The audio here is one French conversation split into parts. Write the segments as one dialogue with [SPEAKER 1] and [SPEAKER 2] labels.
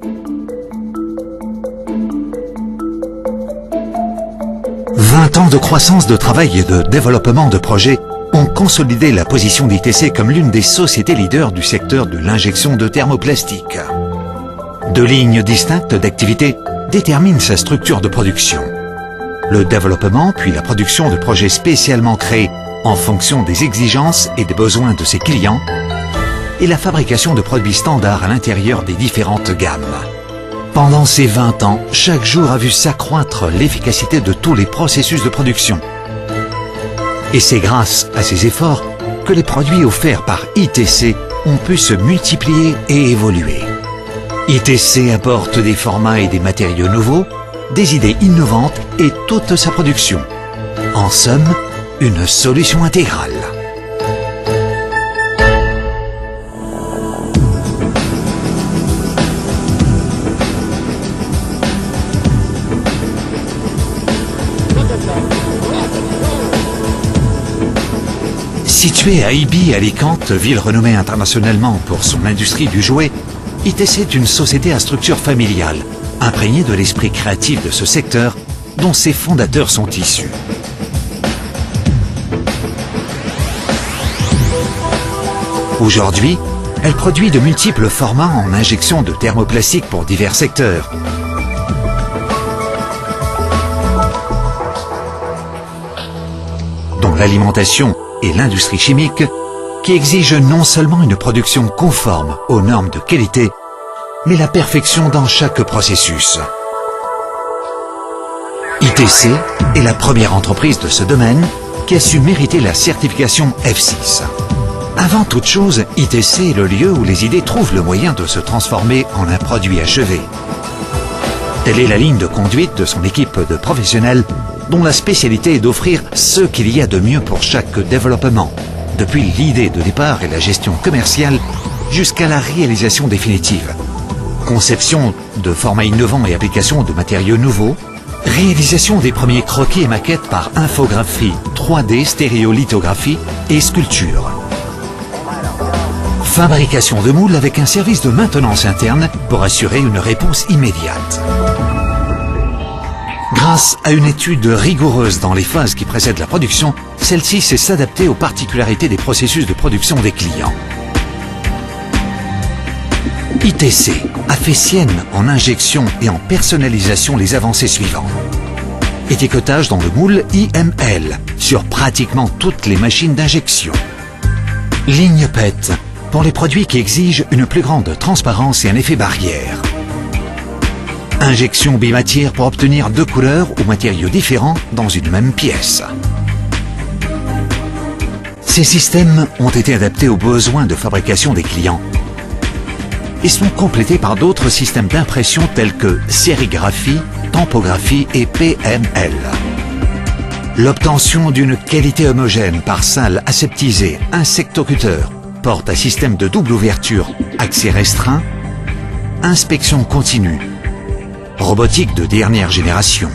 [SPEAKER 1] 20 ans de croissance de travail et de développement de projets ont consolidé la position d'ITC comme l'une des sociétés leaders du secteur de l'injection de thermoplastique. Deux lignes distinctes d'activité déterminent sa structure de production. Le développement puis la production de projets spécialement créés en fonction des exigences et des besoins de ses clients et la fabrication de produits standards à l'intérieur des différentes gammes. Pendant ces 20 ans, chaque jour a vu s'accroître l'efficacité de tous les processus de production. Et c'est grâce à ces efforts que les produits offerts par ITC ont pu se multiplier et évoluer. ITC apporte des formats et des matériaux nouveaux, des idées innovantes et toute sa production. En somme, une solution intégrale. Située à Ibi, Alicante, ville renommée internationalement pour son industrie du jouet, ITC est une société à structure familiale, imprégnée de l'esprit créatif de ce secteur dont ses fondateurs sont issus. Aujourd'hui, elle produit de multiples formats en injection de thermoplastique pour divers secteurs. Dont l'alimentation et l'industrie chimique, qui exigent non seulement une production conforme aux normes de qualité, mais la perfection dans chaque processus. ITC est la première entreprise de ce domaine qui a su mériter la certification F6. Avant toute chose, ITC est le lieu où les idées trouvent le moyen de se transformer en un produit achevé. Telle est la ligne de conduite de son équipe de professionnels dont la spécialité est d'offrir ce qu'il y a de mieux pour chaque développement, depuis l'idée de départ et la gestion commerciale jusqu'à la réalisation définitive. Conception de formats innovants et application de matériaux nouveaux, réalisation des premiers croquis et maquettes par infographie, 3D, stéréolithographie et sculpture. Fabrication de moules avec un service de maintenance interne pour assurer une réponse immédiate. Grâce à une étude rigoureuse dans les phases qui précèdent la production, celle-ci sait s'adapter aux particularités des processus de production des clients. ITC a fait sienne en injection et en personnalisation les avancées suivantes. Étiquetage dans le moule IML sur pratiquement toutes les machines d'injection. Ligne PET pour les produits qui exigent une plus grande transparence et un effet barrière. Injection bimatière pour obtenir deux couleurs ou matériaux différents dans une même pièce. Ces systèmes ont été adaptés aux besoins de fabrication des clients et sont complétés par d'autres systèmes d'impression tels que sérigraphie, tampographie et PML. L'obtention d'une qualité homogène par salle aseptisée, insectocuteur, porte à système de double ouverture, accès restreint, inspection continue, robotique de dernière génération,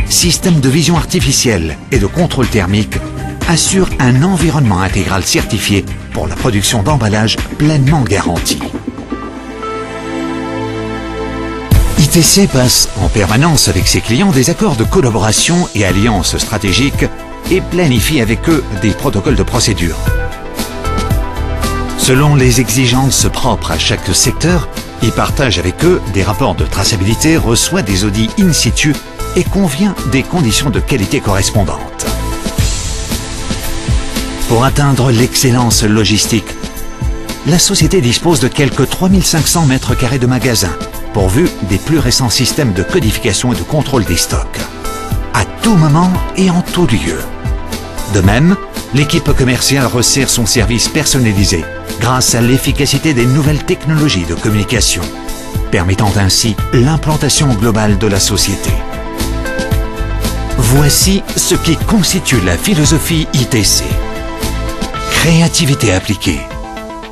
[SPEAKER 1] système de vision artificielle et de contrôle thermique assure un environnement intégral certifié pour la production d'emballages pleinement garanti. ITC passe en permanence avec ses clients des accords de collaboration et alliances stratégiques et planifie avec eux des protocoles de procédure. Selon les exigences propres à chaque secteur, il partage avec eux des rapports de traçabilité, reçoit des audits in situ et convient des conditions de qualité correspondantes. Pour atteindre l'excellence logistique, la société dispose de quelques 3500 mètres carrés de magasins, pourvus des plus récents systèmes de codification et de contrôle des stocks, à tout moment et en tout lieu. De même, l'équipe commerciale resserre son service personnalisé grâce à l'efficacité des nouvelles technologies de communication, permettant ainsi l'implantation globale de la société. Voici ce qui constitue la philosophie ITC. Créativité appliquée,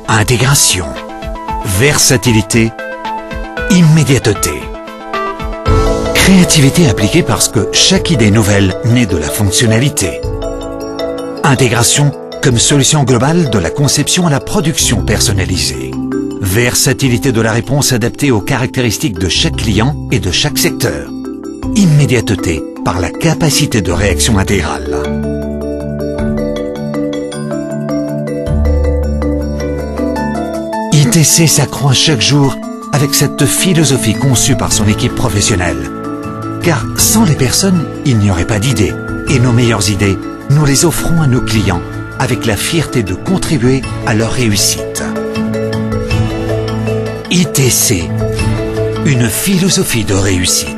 [SPEAKER 1] intégration, versatilité, immédiateté. Créativité appliquée parce que chaque idée nouvelle naît de la fonctionnalité. Intégration comme solution globale de la conception à la production personnalisée. Versatilité de la réponse adaptée aux caractéristiques de chaque client et de chaque secteur. Immédiateté par la capacité de réaction intégrale. ITC s'accroît chaque jour avec cette philosophie conçue par son équipe professionnelle. Car sans les personnes, il n'y aurait pas d'idées. Et nos meilleures idées, nous les offrons à nos clients avec la fierté de contribuer à leur réussite. ITC, une philosophie de réussite.